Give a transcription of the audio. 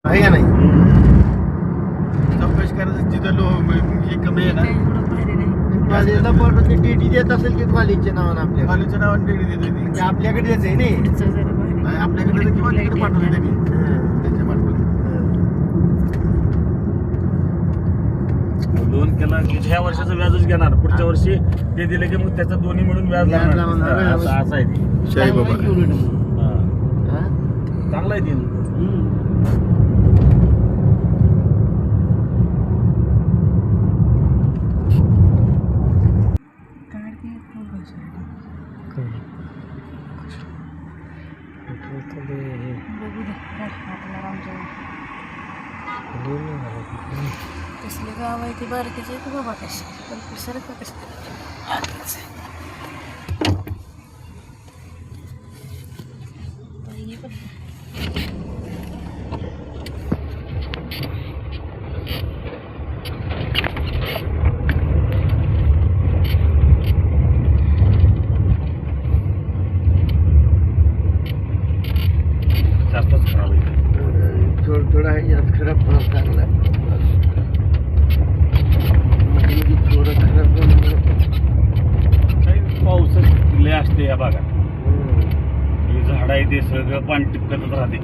आहे का नाही? चौकशी करायचं जिथं हे कमी आहे ना कॉलेजला पण टीटी देत असेल की कॉलेजच्या नावानं आपल्या कॉलेजच्या नावाने डिग्री देते ती. म्हणजे आपल्याकडेच आहे नाही. नाही, आपल्याकडे किंवा तिकडे पाठवते त्यांनी त्यांच्या मार्फत लोन केला की ह्या वर्षाचं व्याजच घेणार, पुढच्या वर्षी ते दिले की मग त्याचं दोन्ही मिळून व्याज व्याज लागणार. लागणार. असं आहे ते. शाही बाबा. हा. हा? चांगलं आहे ते. कसले गाव आहे ते बारकेच आहे की बाबा कसे पण सारखं कसं जास्तच खराब आहे. थोडं थोडं आहे यात खराब पण चांगला आहे. मध्ये थोडं खराब पण काही पाऊसच लय असते या भागात. हे झाड आहे ते सगळं पाणी टिपकतच राहते.